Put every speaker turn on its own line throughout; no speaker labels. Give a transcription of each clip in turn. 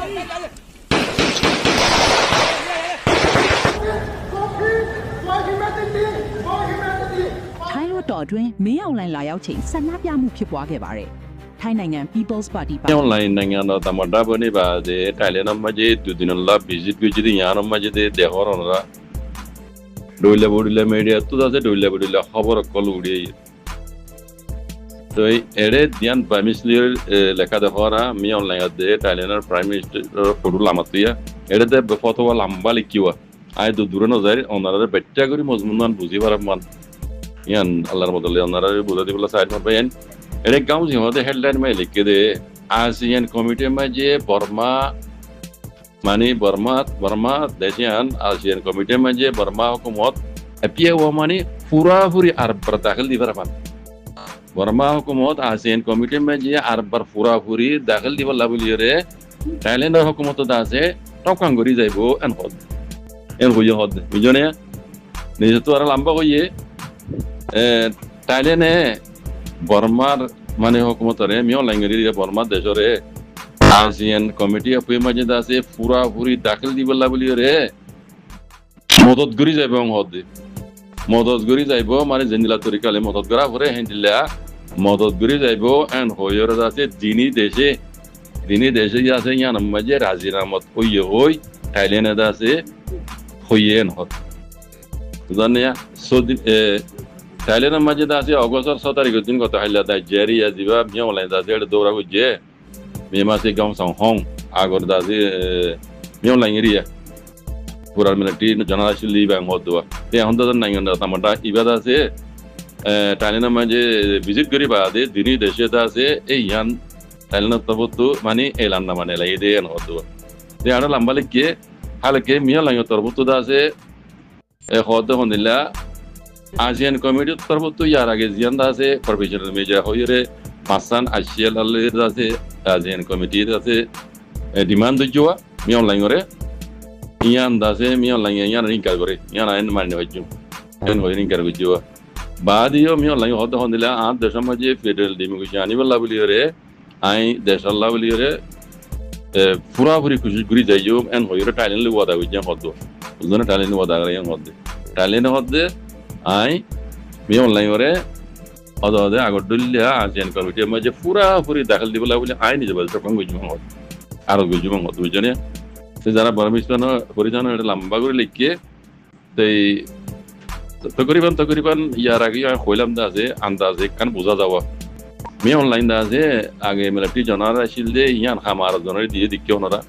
ထိုင်းလို့တော်အတွင်းမင်းအောင်လိုင်လာရောက်ချိန်ဆန္ဒပြမှုဖြစ်ပွားခဲ့ပါတယ်။ထိုင်းနိုင်ငံ People's Party ပါ
onlineနိုင်ငံတော်တမတာဘနေပါစေတိုင်လန်မကြီးတူတင်လာဗီဇစ်ကိုကြည့်ရအောင်မကြီးတဲ့ဟောရနာဒိုလေဘူလေမီဒီယာတူတဲ့ဒိုလေဘူလေခबरကလူရီတော့အဲ့ဒီန်ဘာမစ်လီလက်ကာဒဟောရာမီ online တဲ့တိုင်လန် prime minister ပဒူလာမတီယာအဲ့ဒီဘဖောတိုလာမဘလီကီဝအိုင်ဒူဒူရနိုဇာရီအွန်နာရဘက်ချာဂရီမဇမွန်ဘူဇီဝရမန်yan Allah rahmatullah onlara buladi bulla side ma bayan ere gaun si hote headline mein likhe de ASEAN committee mein je Burma desian ASEAN committee mein je Burma hukumat apia wa mani pura puri arab dakhil di baraman Burma hukumat ASEAN committee mein je arab pura puri dakhil di balla bulire Thailand hukumat da se tokang gori jaibo en hod bijone ni to ara lamba hoye Thailand Burma মানে হুকুমতরে মিও language Burma দেশরে ASEAN committee of মাঝে আছে পুরা পুরি দাখিল দিবলা বলি রে মদত গরি যাইব হদে মদত গরি যাইব মানে জেনিলা তরিকালে মদত করা পরে হেন্দিলা মদত গরি যাইব এন্ড হয়র আছে দিনী দেশে আছে ইয়ান মাঝে রাজিনামত হই থাইল্যান্ড আছে হইয়েন হদ জানিয়া সৌদি Thailand মাঝে আছে অগস্টর 6 তারিখ দিন কত হাইলা দা জেরি আজিবা মিও লাইন দা জেড দৌড়া গজে মেমাসে গাম সং হং আগর দা যে মিও লাইন এরিয়া পুরা মিলিটারি জেনারেল লিবা হদওয়া তে হন্দা নাইন দা তামাটা ইবাদা আছে Thailand মাঝে ভিজিট করি বাদে দিনী দেশে দা আছে এই ইয়ান Thailand তবতু মানে এলান না মানে লাই দেন হদওয়া তে আর লম্বা লিখে হালকে মিও লাইন তরবতু দা আছে হদ হন্দিলা ASEAN committee তরফতো ইয়ার আগে জিয়ান্দা আছে প্রফেশনাল মেজর হইরে পাসান আশিয়াল আল্লাহর আছে ASEAN committee আছে ডিমান্ড জোয়া মি অনলাইন করে ইয়ান দাসে মি অনলাইন ইয়ান রিঙ্কার করে ইয়ান আইন মানে হইজু এন হই রিঙ্কার গজোয়া বাদিও মি অনলাইন হদ হন্দিলা আ দেশমাজে ফেডারেল ডেমোক্রেসি আনিবলা বলিরে আই দেশাল্লাহ বলিরে পুরা পুরি খুশি গুরি যাইও এন হইরে টাইলেন্ড ওয়াদা হইজা হদ উজনে টাইলেন্ড ওয়াদা করে ইয়ান হদ টাইলেন্ড হদ আই মি অনলাইন করে অদে আগরদুলিয়া ASEAN কমিটির মাঝে পুরা পুরি দাখিল দিবলা বলে আই নিজে বলতে কম গজুম হদ আর গজুম হদ বুঝনে সে যারা বর্মিশন পরিজন এটা লম্বা করে লিখে তাই তকরিবান ইয়ার আগে হইলাম দা আছে আন্দাজে কান বোঝা যাওয়া মি অনলাইন দা আছে আগে মিলিটারি জনার আসিল দে ইয়ান খামার জনার দিয়ে দিকে ওনারা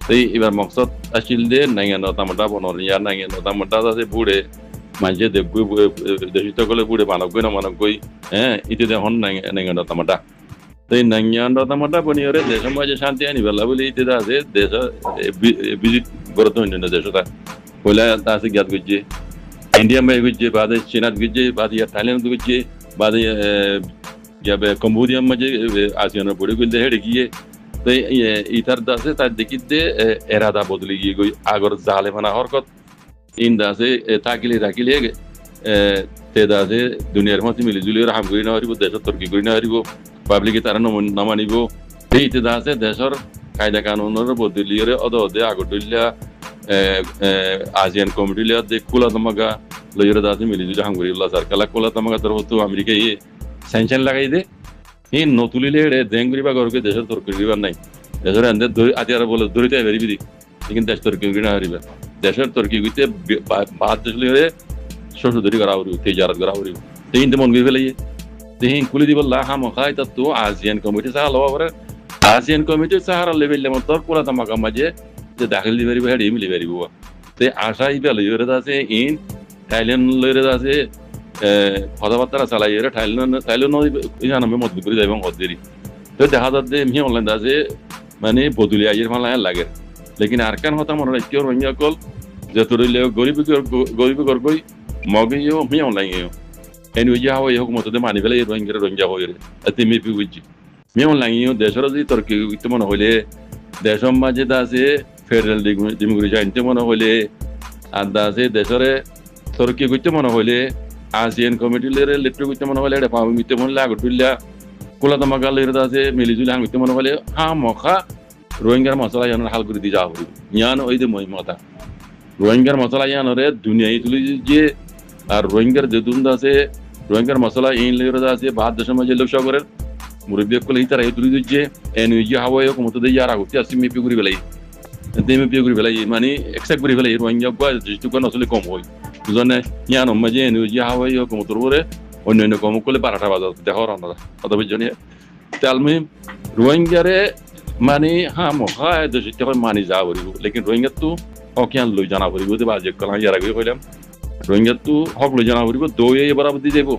তাই এবার মকসদ আসিল দে নাইগান তামাটা বনর ইয়ার নাইগান তামাটা আছে বুড়ে মাঝে দেশিত গলে বুড়ে মানব গই হ্যাঁ ইতি দেখুন নাইগান তামাটা তাই নাইগান তামাটা বনিয়রে দেশ মাঝে শান্তি আনিবেলা বলে ইতি আছে দেশ ভিজিট করতে হইনি না দেশটা হইলে তা আছে জ্ঞাত করছে ইন্ডিয়া में कुछ बाद चीनात कुछ बाद या थाईलैंड कुछ बाद जब कंबोडिया में आसियान बड़ी कुछ हेड किए तो इधर दासे ता देखिते इरादा बदली गई कोई अगर जालिमाना हरकत इन दासे ताकिले ते दासे दुनियार मते मिलिजुली हम गई ना हरिबो देश तुर्की गई ना हरिबो पब्लिक तारा न मानिबो ते दासे देशर कायदा कानूनर बदली रे अदे আগরদুলিয়া ASEAN committee le de kula tamaga loyira dati miliju hangurilla sarkala kula tamaga tarhotu america ye sanction lagai de in notulile re dengri ba gorge desher turki ba nai desher ande atiara bole durite beri bidi lekin desh turki gina hariba desher turki gite baad deshle re shoshu duri garawri tijarat garawri tein de mon gele ye tein kuli di balla ha mo khai tattu ASEAN committee sa lawa bare ASEAN committee sahara level le motor kula tamaga maje দাখিল দিবারি head এমলি বারিব তে আশা ইবা লইরে আছে in Thailand লইরে আছে কথাবার্তা চালাইরে Thailand Ihan আমি মত করে যাইব হদেরি তো দেখা যাচ্ছে মি অনলাইন আছে মানে বদলি আইয়ের মালা লাগে লেকিন আরকান হতা মনে রাখি রঞ্জা কল যে তোরলে গরিব গরগই মগইও মি অনলাইন এন উইয়া হয় হুকুমত দে মানি ফেলে রঞ্জা হইরে এতে মি পিউজি মি অনলাইন দেশর যদি তর্কি ইতে মনে হইলে দেশম মাঝে আছে ফেডারেল ডেমোক্রেসি আনতে মনে হইলে আর আছে দেশরে তরকি করতে মনে হইলে ASEAN কমিটি লেরে লেট্রো করতে মনে হইলে এটা পাবো মিতে মনে আগরদুলিয়া কোলা তমাকা লেরে আছে মিলিজুলি হাং করতে মনে হইলে হা মখা রোহিঙ্গার মশলা ইয়ানোর হাল করে দিয়ে যাওয়া হইব ইয়ান ওই যে মহিমতা রোহিঙ্গার মশলা ইয়ানোরে দুনিয়ায় তুলি যে আর রোহিঙ্গার যে দুন্দ আছে রোহিঙ্গার মশলা ইন লেগে আছে ভারত দেশের মাঝে লোক সাগরের মুরব্বী কলে তারা এই তুলি দিচ্ছে এনইজি হাওয়ায় কমতে দিয়ে আর আগুতে আসি মেপি করে বেলাই মেপি করে বেলাই মানে এক্সেপ্ট করে বেলাই রোহিঙ্গা যেটুকু আসলে কম হয় দুজনে ইয়ান মাঝে এনইজি হাওয়ায় কমতর করে অন্যান্য কম করলে 12টা বাজার দেখার আমরা কথা বুঝছেন তালমি রোহিঙ্গারে মানে হ্যাঁ মহায় দেশে মানি যা করিব লেকিন রোহিঙ্গা তো হকিয়ান লই জানা করিব বাজে কলা ইয়ার আগে কইলাম রোহিঙ্গা তো হক লই জানা করিব দৌয়ে এবার দি যাব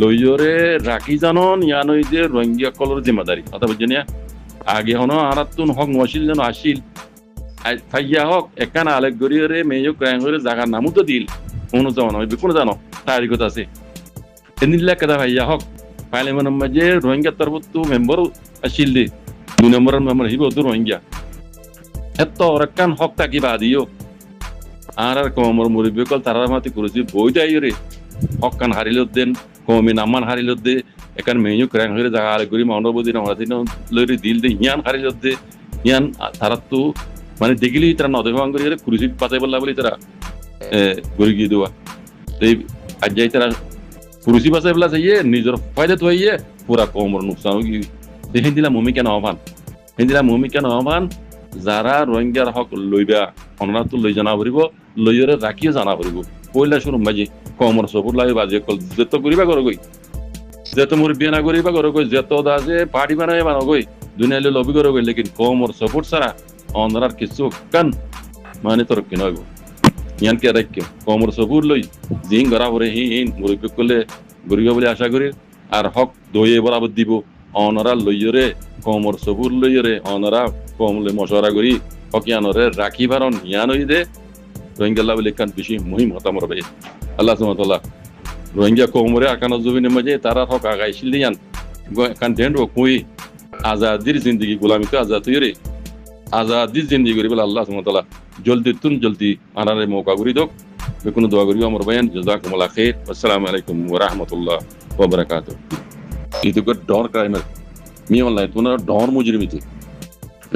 লইজরে রাখি জানন ইয়ান ওই যে রোহিঙ্গা কলর জিম্মাদারি কথা বুঝছেন আগে হনো আরাতুন হক নছিল যেন আসিল থাইয়া হক একান আলেক গরিয়রে মেয়ো ক্রাইম করে জায়গার নামও তো দিল কোনো জানো হইবে কোনো জানো তারিখত আছে এনিল্লা কথা ভাইয়া হক পার্লামেন্টের মাঝে রোহিঙ্গা তরফতো মেম্বার আসিল দে 2 নম্বরের মেম্বার হিব তো রোহিঙ্গা এত রকান হক থাকি বাদিও আর কমর মুরব্বী কল তারা মাতি করেছি বই দেয় রে হক কান হারিল দেন কমে নামান হারিল দে একান মেয়ো ক্রাইম করে জায়গা আলেক গরি মানবদি না দিন লরি দিল দে ইয়ান হারিল দে ইয়ান তারা তো মানে দেখিলি তারা নদেভাং করি কুরুসি পাতে বললা বলি তারা গরি গিয়ে দেওয়া এই আজ যাই তারা কুরুসি পাতে বলা চাইয়ে নিজের ফায়দা তো হইয়ে পুরা কমর নুকসান কি হিন্দিলা মুমি কেন আহ্বান যারা রোহিঙ্গার হক লইবা অনরা তো লই জানা পড়িব লইরে রাখিও জানা পড়িব পয়লা শুরু মাঝে কমর সবুর লাগে বাজে কল যেত করিবা করো গই যেত মুরব্বী না করিবা করো গই যেত দাজে পার্টি বানাই বানো গই দুনিয়ালে লবি করো গই লেকিন কমর সাপোর্ট ছাড়া অনরার কিছু কান মানে তোর কি নইব ইয়ান কে রাখ কমর সবুর লই জিং গরা পরে হিন মুরব্বী করলে গরিব বলে আশা করি আর হক দইয়ে বরাবর দিব অনরা লইরে কমর সবুর লইরে অনরা কমলে মশওয়ারা করি হকিয়ানরে রাখি বারণ ইয়ান হই দে রোহিঙ্গা বলে কান বেশি মুহিম হতাম রবে আল্লাহ সুবহানাহু ওয়া তাআলা রোহিঙ্গা কমরে আকানা জমিনের মাঝে তারা হক আগাইছিল ইয়ান কান দেন কই আজাদির জিন্দেগি গোলামি তো আজাদ হইরে আজাদির জিন্দেগি করি বলে আল্লাহ সুবহানাহু ওয়া তাআলা জলদি আনারে মৌকা করি দক বেকুন দোয়া করি আমার বয়ান জাযাকুমুল্লাহ খাইর আসসালামু আলাইকুম ওয়া রাহমাতুল্লাহ ওয়া বারাকাতুহু itu ke dor crimer mi online tuna dor mujrimiti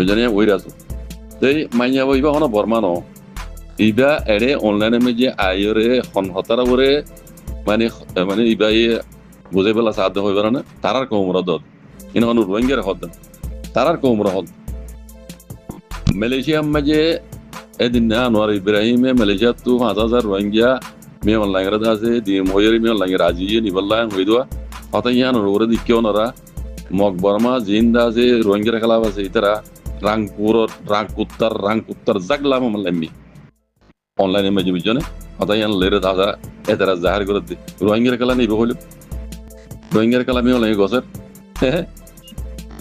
jane oirasu tei manya bo iba hono bormano iba ere online me je ayore hon hotara bore মানে iba e বুঝে বেলা সাধ্য হইবার না তারার কোমরা দদ ইন হনো রোহিঙ্গার হদ তারার কোমরা হদ মালয়েশিয়া মাঝে এদিন না আনোয়ার ইব্রাহিম মালয়েশিয়া তো 5000 রোহিঙ্গা মে অনলাইন রাদা আছে দি ময়রি মে অনলাইন রাজি নি বল্লাহ হইদোয়া হতাইয়ান ওরে দিকেও নরা মগ বর্মা জিন্দা যে রোহিঙ্গা খেলা আছে ইতারা রাংকুত্তর জাগলা মামলামি অনলাইনে মাঝে বুঝনে হতাইয়ান লেরে দাদা এতারা জাহার করে দি রোহিঙ্গা খেলা নিব হইল রোহিঙ্গা খেলা মি অনলাইন গসর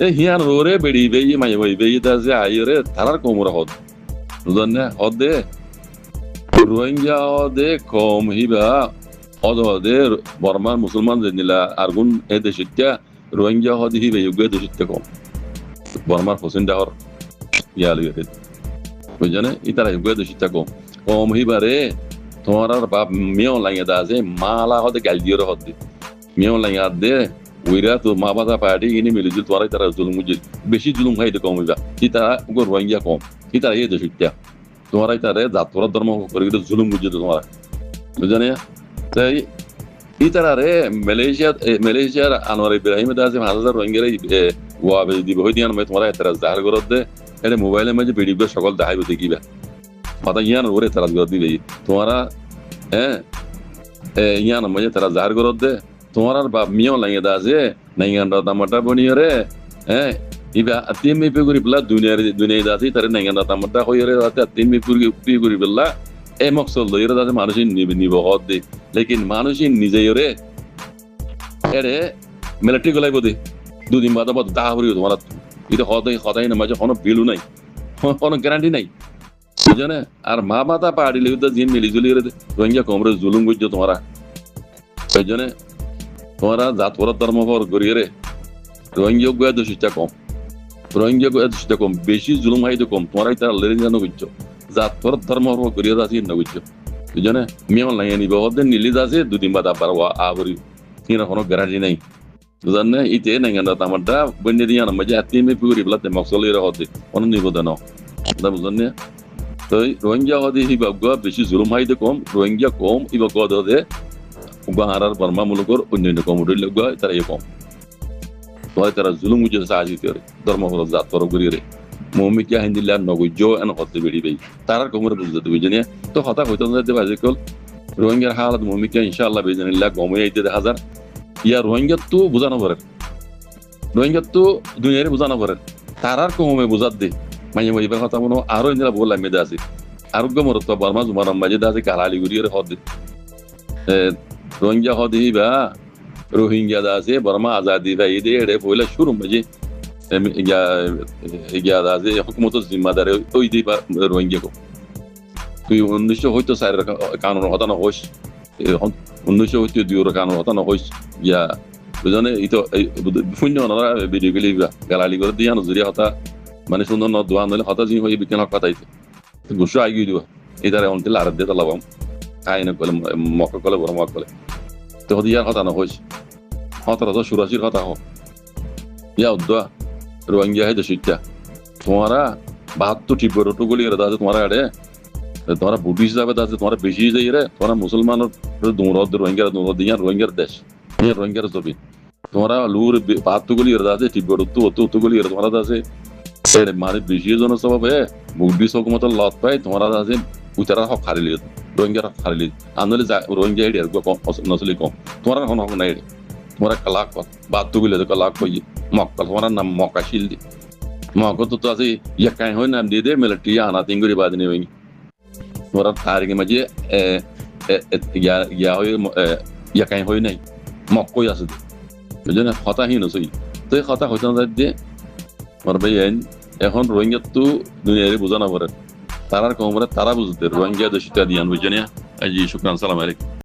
এ হিয়ান ওরে বেড়ি বেই মাই বই বেই দা যে আইরে তারার কোমরা হদ বুঝনে হদে রোহিঙ্গা হদে কম হিবা অদে বর্মার মুসলমান জেনিলা আরগুন এ দেশিত্যা রোহিঙ্গা হদি হিবে ইউগে দেশিত্যা কম বর্মার হোসেন ডাহর ইয়াল ইয়ে বুঝনে ইতারা ইউগে দেশিত্যা কম হিবারে তোমার বাপ মিও লাগে দা যে মালা হদে গাল দিও হদে মিও লাগে দে ওইরা তো মা বাবা পার্টি ইনি মিলিজুল তোমার তারা জুলুম মুজিল বেশি জুলুম খাইতে কম হইবা ইতারা উগো রোহিঙ্গা কম ইতারা এ দেশিত্যা তোমার ইতারে জাতরা ধর্ম করে জুলুম মুজিল তোমার বুঝনে তাই ইতারারে মালয়েশিয়ার আনোয়ার ইব্রাহিম দাসে 5000 রোহিঙ্গা ওয়াবে দিব হই দিয়ান তোমরা এতরা জাহার করত দে এর মোবাইলের মাঝে ভিডিও সকল দেখাইব দেখিবা কথা ইয়ান ওরে তারা করত দিবে তোমরা ইয়ান মাঝে তারা জাহার করত দে তোমার বাপ মিও লাগে দাসে নাইগান দামাটা বনিয়রে ইবা আতিম পে করি বলা দুনিয়া দাসি তারে নাইগান দামাটা হইরে রাতে আতিম পে করি বলা এই মকসদ লইরে দাসে মানুষ নিব হদ দে লেকিন মানুষ নিজে এরে মিলিটারি গলাই বদে দুদিন বাদ দাহ করি তোমার এটা হদাই না মাঝে কোনো বিলু নাই কোনো গ্যারান্টি নাই বুঝনে আর মা মাতা পাহাড়ি লেগে জিন মিলিজুলি রোহিঙ্গা কমরে জুলুম বুঝছো তোমরা সেই জন্য তোমরা জাতপর ধর্ম গড়িয়ে রোহিঙ্গা গোয়া দোষিটা কম বেশি জুলুম হাইতে কম তোমরা তারা লেরে জানো বুঝছো জাতপর ধর্ম গড়িয়ে আছে না বুঝছো সেই জন্য মিয়াল নাই নিব নিলি আছে দুদিন বাদ আবার আবরি কোনো গ্যারান্টি নাই বুঝান না ইতে নাঙ্গান তামারটা বন্যে দিয়া না মাঝে আত্মীয় পুরি বলাতে মকসলের হতে অনন্য নিবেদন দা বুঝান না তো রোহিঙ্গা হদি হিবাগা বেশি জুলুম হাইতে কম রোহিঙ্গা কম ইবা গদে উগাহারার বর্মা মুলুকর অন্যান্য কমুডল লগা তারা কম তো তারা জুলুম উজে সাহায্য করে ধর্ম হল জাত তর গরিরে মোমিকিয়া হিন্দিলা নগজ্য এন হতে বেড়ি বেই তারার কমরে বুঝতে বুঝিনি তো হতা হইতো না যে বাজিকল রোহিঙ্গার হালাত মোমিকিয়া ইনশাআল্লাহ বেজানিল্লাহ কমে আইতে 1000 ইয়া রোহিঙ্গা তো বুঝানো পারে রোহিঙ্গা তো দুনিয়ারে বুঝানো পারে তারার কমে বুঝাত দে মানে মই কথা মনে আরো ইন্দিরা বললাম মেদা আছে আরোগ্য মরত বর্মা জুমারাম মাঝে দাসে কালালি গুরিয়ে হদ রোহিঙ্গা হদি বা রোহিঙ্গা দাসে বর্মা আজাদি বা ইদে এড়ে পয়লা শুরু মাঝে ইয়া দাসে হুকুমত জিম্মাদারে ওই দিবা রোহিঙ্গা কো তুই 1900 হয়তো সাইর কানুন হতানো হোস 1900 হয়তো দিওর কানুন হতানো হোস ইয়া বুঝনে ইতো শূন্য না ভিডিও গলি গালালি করে দিয়া নজরিয়া হতা মানে সুন্দর ন দোয়া নলে হতা জিন হই বিজ্ঞান কথাইতে গুসু আগি দিবা এদারে অন্তে লার দে তালাবাম আইনে কলে মক কলে বড় মক কলে তো হদিয়ার কথা না হইস হতরা তো সুরাশির কথা হ ইয়া উদ্দা রোহিঙ্গা হে দশিটা তোমারা 72 টি বড় টুগুলি রে দাদা তোমারা আড়ে তোমারা বুদ্ধিস্ট যাবে দাদা তোমারা বেশি যাই রে তোমরা মুসলমানের দৌড় রোহিঙ্গা দৌড় দিয়া রোহিঙ্গার দেশ নিয়ে রোহিঙ্গার জমি তোমরা লুর 72 গুলি রে দাদা টি বড় তো গুলি রে তোমরা দাদা সেরে মানে বেশি জন সব হে বুদ্ধিস্ট হুকুমত লত পাই তোমরা দাদা উতারা হক খারিলি রোহিঙ্গার খারিলি আনলে রোহিঙ্গা এর নসলি কম তোমরা হন হক নাই তোমরা কালাক 72 গুলি কালাক কই মক্কা তোমরা নাম মক্কা শিলদি মক্কা তো আছে ইয়াকাই হয় নাম দিয়ে দে মিলিটারি আনা তিনগুরি বাদ নেই হই তোমরা তারিখে মাঝে ইয়া হয় ইয়াকাই হয় নাই মক্কই আছে বুঝলেন হতাহীন আছে তো এই কথা হইতে না দিয়ে মারবে এখন রোহিঙ্গা তো দুনিয়ারে বোঝানো পারে তারার কমরে তারা বুঝতে রোহিঙ্গা দেশটা দিয়ান বুঝছেন আজি শুকরান সালাম আলাইকুম